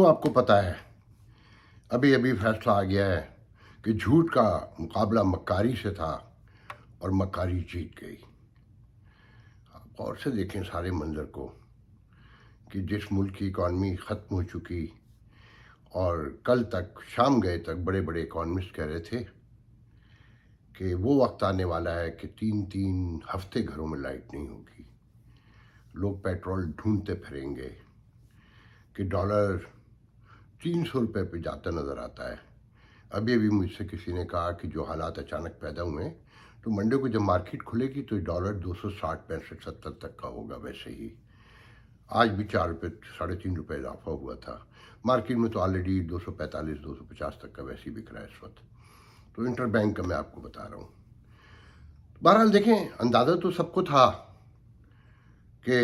آپ کو پتہ ہے ابھی ابھی فیصلہ آ گیا ہے کہ جھوٹ کا مقابلہ مکاری سے تھا اور مکاری جیت گئی. آپ غور سے دیکھیں سارے منظر کو کہ جس ملک کی اکانومی ختم ہو چکی اور کل تک شام گئے تک بڑے بڑے اکانومسٹ کہہ رہے تھے کہ وہ وقت آنے والا ہے کہ 3 ہفتے گھروں میں لائٹ نہیں ہوگی. لوگ پیٹرول ڈھونڈتے پھریں گے کہ ڈالر 300 روپے پہ جاتا نظر آتا ہے. ابھی مجھ سے کسی نے کہا کہ جو حالات اچانک پیدا ہوئے تو منڈے کو جب مارکیٹ کھلے گی تو ڈالر 260 65 70 تک کا ہوگا. ویسے ہی آج بھی 4 روپے 3.5 روپے اضافہ ہوا تھا. مارکیٹ میں تو آلریڈی 245 250 تک کا ویسے ہی بک رہا ہے اس وقت. تو انٹر بینک کا میں آپ کو بتا رہا ہوں. بہرحال دیکھیں اندازہ تو سب کو تھا کہ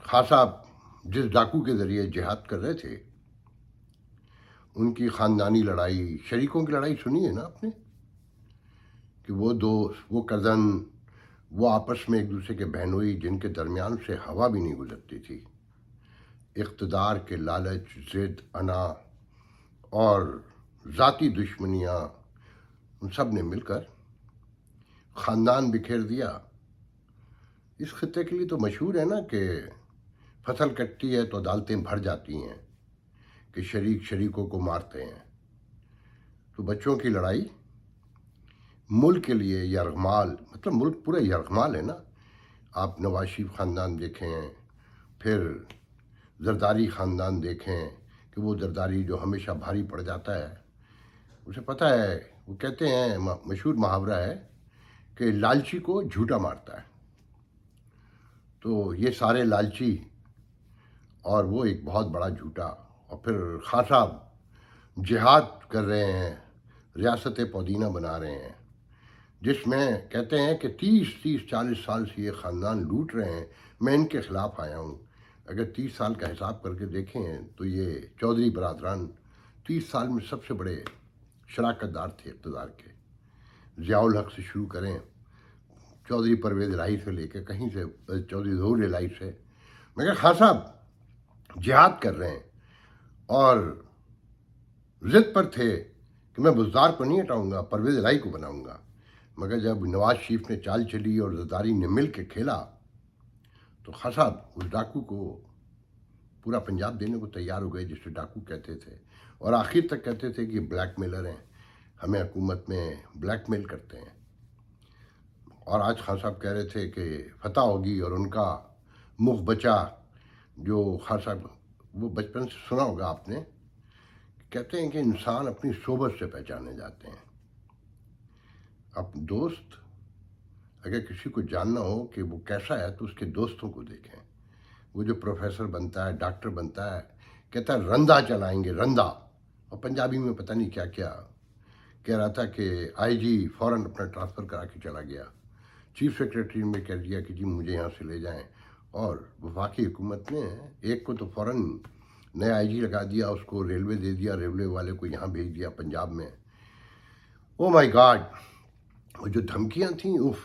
خان صاحب جس ڈاکو کے ذریعے جہاد کر رہے تھے ان کی خاندانی لڑائی، شریکوں کی لڑائی سنی ہے نا آپ نے کہ وہ دوست، وہ کزن، وہ آپس میں ایک دوسرے کے بہنوئی جن کے درمیان سے ہوا بھی نہیں گزرتی تھی. اقتدار کے لالچ، ضد، انا اور ذاتی دشمنیاں ان سب نے مل کر خاندان بکھیر دیا. اس خطے کے لیے تو مشہور ہے نا کہ فصل کٹتی ہے تو عدالتیں بھر جاتی ہیں کہ شریک شریکوں کو مارتے ہیں. تو بچوں کی لڑائی ملک کے لیے یرغمال، مطلب ملک پورا یرغمال ہے نا. آپ نواز شریف خاندان دیکھیں، پھر زرداری خاندان دیکھیں کہ وہ زرداری جو ہمیشہ بھاری پڑ جاتا ہے. اسے پتہ ہے، وہ کہتے ہیں مشہور محاورہ ہے کہ لالچی کو جھوٹا مارتا ہے. تو یہ سارے لالچی اور وہ ایک بہت بڑا جھوٹا. اور پھر خان صاحب جہاد کر رہے ہیں، ریاست پودینہ بنا رہے ہیں جس میں کہتے ہیں کہ 30 40 سال سے یہ خاندان لوٹ رہے ہیں. میں ان کے خلاف آیا ہوں. اگر 30 سال کا حساب کر کے دیکھیں تو یہ چودھری برادران 30 سال میں سب سے بڑے شراکت دار تھے اقتدار کے. ضیاء الحق سے شروع کریں، چودھری پرویز الہی سے لے کے کہیں سے چودھری ظہور الہی سے. مگر خان صاحب جہاد کر رہے ہیں اور ضد پر تھے کہ میں بزدار کو نہیں ہٹاؤں گا، پرویز الہی کو بناؤں گا. مگر جب نواز شریف نے چال چلی اور زرداری نے مل کے کھیلا تو خان صاحب اس ڈاکو کو پورا پنجاب دینے کو تیار ہو گئے جسے ڈاکو کہتے تھے. اور آخر تک کہتے تھے کہ بلیک میلر ہیں، ہمیں حکومت میں بلیک میل کرتے ہیں. اور آج خان صاحب کہہ رہے تھے کہ فتح ہوگی اور ان کا مخ بچا جو خان صاحب وہ بچپن سے سنا ہوگا آپ نے، کہتے ہیں کہ انسان اپنی صحبت سے پہچانے جاتے ہیں. اپنے دوست اگر کسی کو جاننا ہو کہ وہ کیسا ہے تو اس کے دوستوں کو دیکھیں. وہ جو پروفیسر بنتا ہے، ڈاکٹر بنتا ہے، کہتا ہے رندہ چلائیں گے، رندہ. اور پنجابی میں پتہ نہیں کیا کیا کہہ رہا تھا کہ آئی جی فوراً اپنا ٹرانسفر کرا کے چلا گیا. چیف سیکریٹری نے کہہ دیا کہ جی مجھے یہاں سے لے جائیں. اور وفاقی حکومت نے ایک کو تو فوراً نیا آئی جی لگا دیا، اس کو ریلوے دے دیا، ریلوے والے کو یہاں بھیج دیا پنجاب میں. او مائی گاڈ، وہ جو دھمکیاں تھیں اف.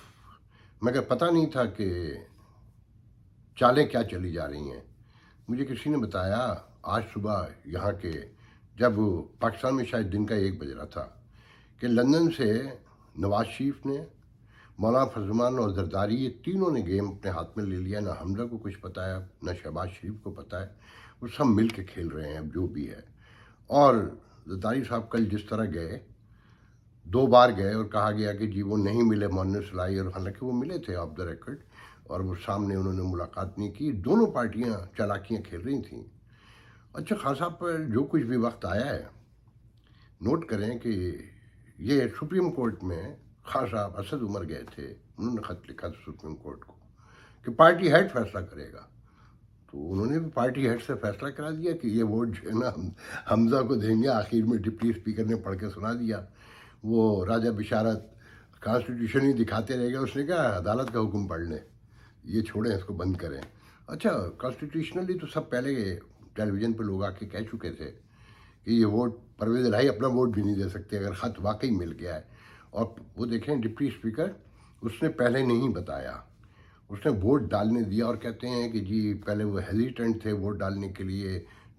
مگر پتہ نہیں تھا کہ چالیں کیا چلی جا رہی ہیں. مجھے کسی نے بتایا آج صبح یہاں کے، جب پاکستان میں شاید دن کا 1 بج رہا تھا، کہ لندن سے نواز شریف نے، مولانا فضل الرحمان اور زرداری، یہ تینوں نے گیم اپنے ہاتھ میں لے لیا. نہ حمزہ کو کچھ پتہ ہے، نہ شہباز شریف کو پتہ ہے. وہ سب مل کے کھیل رہے ہیں اب جو بھی ہے. اور زرداری صاحب کل جس طرح گئے، 2 بار گئے اور کہا گیا کہ جی وہ نہیں ملے مونس لائی، اور حالانکہ وہ ملے تھے آف دا ریکارڈ اور وہ سامنے انہوں نے ملاقات نہیں کی. دونوں پارٹیاں چالاکیاں کھیل رہی تھیں. اچھا خان صاحب پر جو کچھ بھی وقت آیا ہے، نوٹ کریں کہ یہ سپریم کورٹ میں خان صاحب اسد عمر گئے تھے، انہوں نے خط لکھا تھا سپریم کورٹ کو کہ پارٹی ہیڈ فیصلہ کرے گا. تو انہوں نے بھی پارٹی ہیڈ سے فیصلہ کرا دیا کہ یہ ووٹ جو ہے نا حمزہ کو دیں گے. آخر میں ڈپٹی اسپیکر نے پڑھ کے سنا دیا. وہ راجہ بشارت کانسٹیٹیوشن ہی دکھاتے رہے گا. اس نے کہا عدالت کا حکم پڑھ لیں، یہ چھوڑیں، اس کو بند کریں. اچھا کانسٹیٹیوشنلی تو سب پہلے ٹیلی ویژن پہ لوگ آ کے کہہ چکے تھے کہ یہ ووٹ پرویز الہی اپنا ووٹ بھی نہیں دے سکتے اگر خط واقعی مل گیا ہے. اور وہ دیکھیں ڈپٹی اسپیکر، اس نے پہلے نہیں بتایا، اس نے ووٹ ڈالنے دیا. اور کہتے ہیں کہ جی پہلے وہ ہیزیٹنٹ تھے ووٹ ڈالنے کے لیے،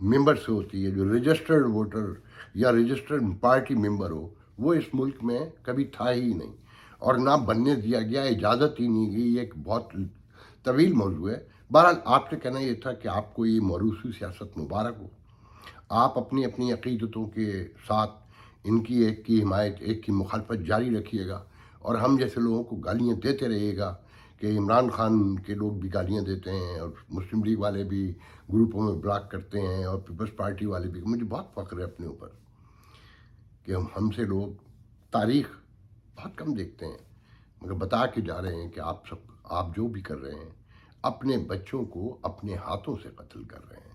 ممبر سے ہوتی ہے، جو رجسٹرڈ ووٹر یا رجسٹرڈ پارٹی ممبر ہو، وہ اس ملک میں کبھی تھا ہی نہیں اور نہ بننے دیا گیا، اجازت ہی نہیں گئی. یہ ایک بہت طویل موضوع ہے. بہرحال آپ سے کہنا یہ تھا کہ آپ کو یہ موروثی سیاست مبارک ہو. آپ اپنی اپنی عقیدتوں کے ساتھ ان کی ایک کی حمایت، ایک کی مخالفت جاری رکھیے گا، اور ہم جیسے لوگوں کو گالیاں دیتے رہیے گا کہ عمران خان کے لوگ بھی گالیاں دیتے ہیں اور مسلم لیگ والے بھی گروپوں میں بلاک کرتے ہیں اور پیپلز پارٹی والے بھی. مجھے بہت فخر ہے اپنے اوپر کہ ہم سے لوگ تاریخ بہت کم دیکھتے ہیں، مگر بتا کے جا رہے ہیں کہ آپ جو بھی کر رہے ہیں اپنے بچوں کو اپنے ہاتھوں سے قتل کر رہے ہیں.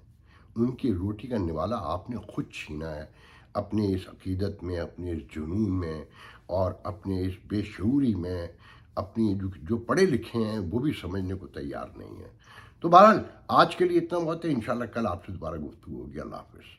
ان کی روٹی کا نوالا آپ نے خود چھینا ہے اپنے اس عقیدت میں، اپنے اس جنون میں اور اپنے اس بے شعوری میں. اپنی جو پڑھے لکھے ہیں وہ بھی سمجھنے کو تیار نہیں ہیں. تو بہرحال آج کے لیے اتنا بہت ہے. انشاءاللہ کل آپ سے دوبارہ گفتگو ہوگی. اللہ حافظ.